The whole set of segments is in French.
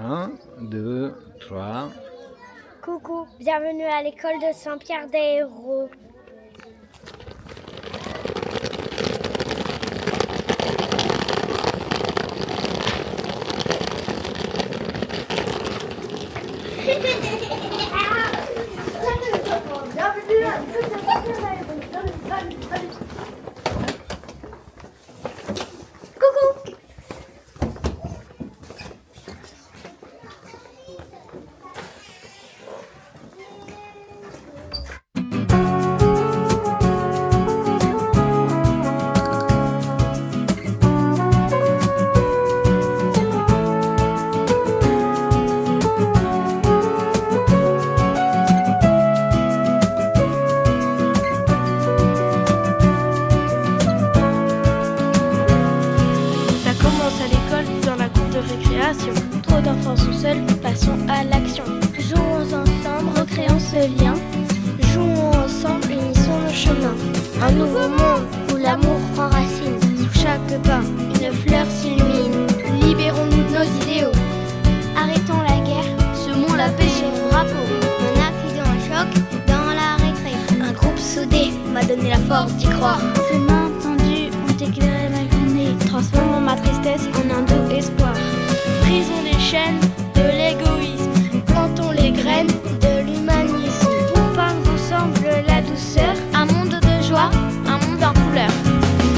Un, 2, 3. Coucou, bienvenue à l'école de Saint-Pierre-des-Héros. Coucou. Trop d'enfants sont seuls, passons à l'action. Jouons ensemble, recréons ce lien. Jouons ensemble, unissons nos chemins. Un nouveau monde où l'amour prend racine. Sous chaque pas, une fleur s'illumine. Libérons-nous de nos idéaux. Arrêtons la guerre, semons la paix chez nos drapeaux. Un accident, un choc dans la récré. Un groupe soudé m'a donné la force d'y croire. Ces mains tendues ont éclairé ma journée. Transformons ma tristesse en un doux espoir. Brisons les chaînes de l'égoïsme, plantons les graines de l'humanisme pour peindre ensemble la douceur, un monde de joie, un monde en couleur.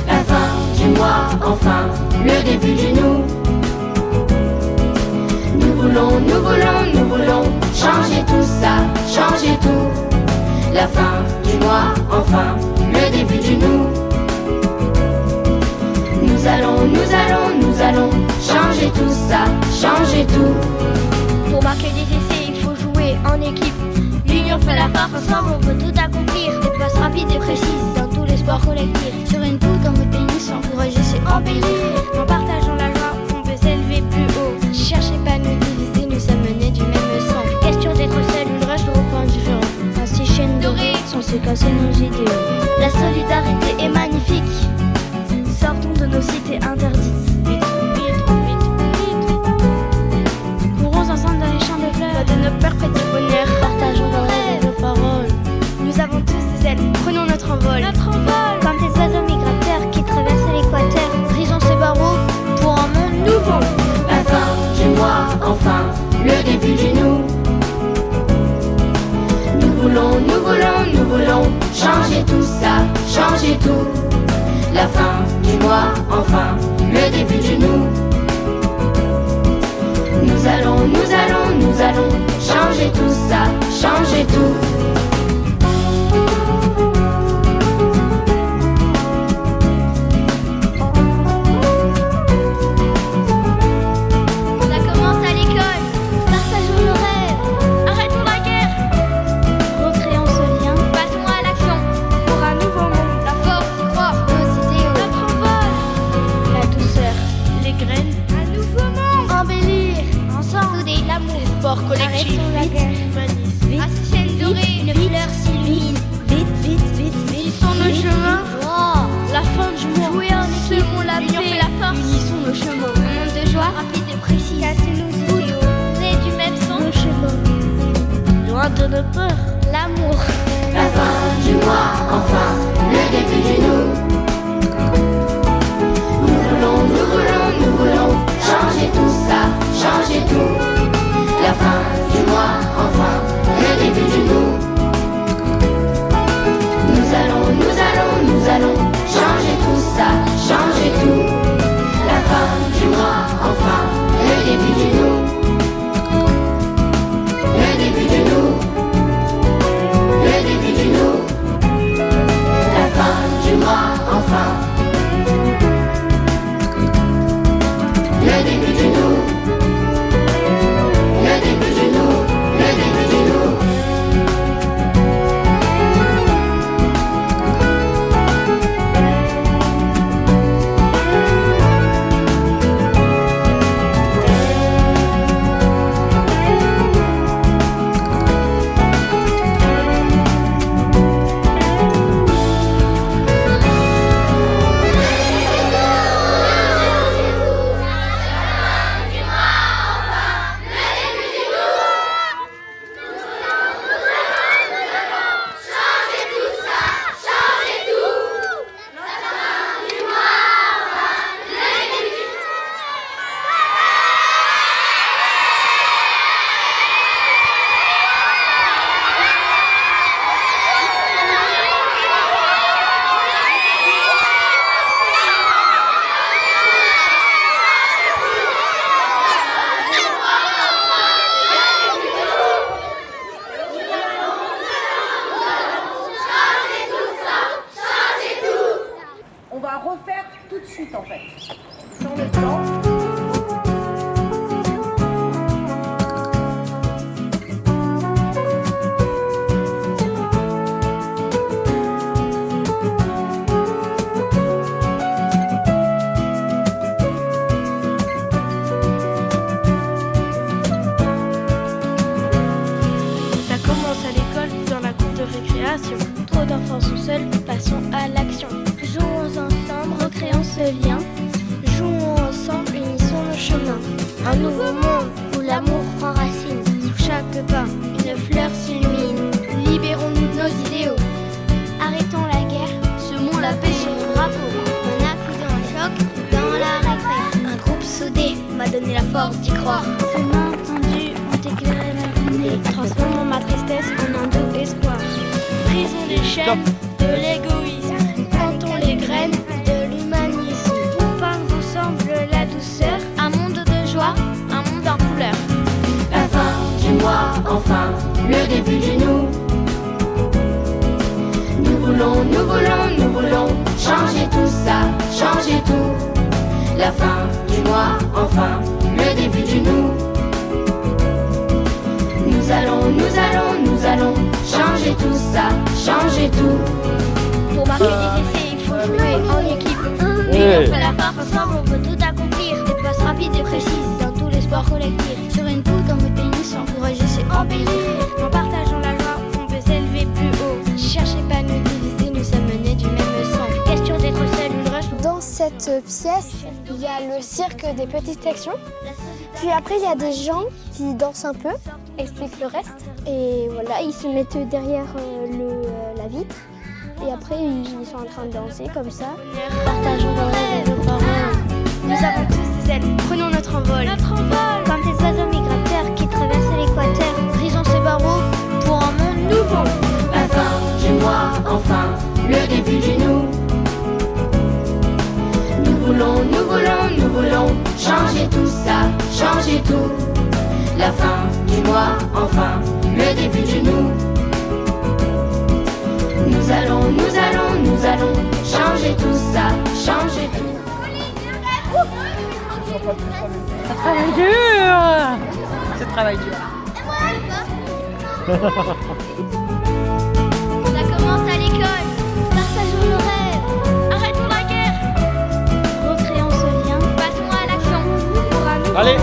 La fin du mois, enfin, le début du nous. Nous voulons changer tout ça, changer tout. La fin du mois, enfin, le début du nous. Nous allons changer tout ça, changer tout. Pour marquer des essais, il faut jouer en équipe. L'union fait la force, ensemble on peut tout accomplir. Des passes rapides et précises dans tous les sports collectifs. Sur une poutre en mode tennis, encourager c'est embellir. En partageant la joie, on peut s'élever plus haut. Cherchez pas à nous diviser, nous sommes nés du même sang. Question d'être seul, une reste au point différent. Ainsi chaînes dorées sans se casser nos idéaux. La solidarité est magnifique. Sortons de nos cités interdites. Courons ensemble dans les champs de fleurs, de nos peurs près du bonheur. Partageons nos rêves et nos paroles. Nous avons tous des ailes, prenons notre envol. Comme des oiseaux migrateurs qui traversent l'équateur. Brisons ces barreaux pour un monde nouveau. La fin du mois, enfin, le début du nous. Nous voulons changer tout ça, changer tout. La fin du mois, enfin, le début du nous. Nous allons changer tout ça, changer tout. Ça commence à l'école. Partageons nos rêves. Arrêtons la guerre. Recréons ce lien. Passons à l'action pour un nouveau monde. La force d'y croire. Nos idéaux. Notre envol. La douceur. Les graines. Un nouveau monde. Embellir. Ensemble. Souder l'amour. Sport collectif. Arrêtons la guerre. Humanisme. Vite. À ces chaînes dorées. Une fleur s'illumine. Vite. Unissons nos chemins. Oh. La fin du mois. Jouer en équipe. Semons la L'union paix. fait la force. Unissons nos chemins. Un monde de joie. Rapide et précis. Casser nos idéaux. Nés du même sang. Nos chemins. Loin de nos peurs. L'amour. La fin du mois, enfin, le début du nous. Nous voulons changer tout ça, changer tout. La fin du mois, enfin, le début du nous. Nous allons changer tout ça, changer tout. La fin du mois, enfin, le début du nous. Le début du nous. Le début du nous. tout de suite en fait. Sur le temps. Ça commence à l'école, dans la cour de récréation. Trop d'enfants sont seuls, passons à l'action. Jouons ensemble, recréons ce lien. Jouons ensemble, unissons nos chemins. Un nouveau monde où l'amour prend racine. Sous chaque pas, Une fleur s'illumine. libérons-nous de nos idéaux. Arrêtons la guerre. Semons la paix sur nos drapeaux. Un accident en choc dans la récré. Un groupe soudé m'a donné la force d'y croire. Ces mains tendues ont éclairé ma journée. Transformons ma tristesse en un doux espoir. Brisons les chaînes de l'égoïsme. Plantons les graines de l'humanisme. Pour peindre ensemble la douceur. Un monde de joie, un monde en couleur. La fin du mois, enfin, le début du nous. Nous voulons changer tout ça, changer tout. La fin du mois, enfin, le début du nous. Nous allons changer tout ça, changer tout. Pour marquer des essais, il faut jouer en équipe. Hey. À la fin, ensemble, on peut tout accomplir. Des passes rapides et précises dans tous les sports collectifs. Sur une poutre comme le tennis, encourager c'est embellir. En partageant la joie, on peut s'élever plus haut. Cherchez pas à nous diviser, nous sommes menés du même sang. Question d'être seul, une rush. Dans cette pièce, il y a le cirque des petites sections. Puis après, il y a des gens qui dansent un peu, expliquent le reste. Et voilà, ils se mettent derrière la vitre. Et après, ils sont en train de danser comme ça. Partageons nos rêves et nos parents. Nous avons tous des ailes, prenons notre envol. Comme des oiseaux migrateurs qui traversent l'équateur. Brisons ces barreaux pour un monde nouveau. La fin du mois, enfin, le début du nous. Nous voulons changer tout ça, changer tout. La fin du mois, enfin, le début du nous. Nous allons changer tout ça, changer tout. Ça travaille dur. C'est travail dur. Ça commence à l'école. Partageons nos rêves. Arrêtons la guerre. Recréons ce lien. Passons à l'action. Pour un nouveau Allez.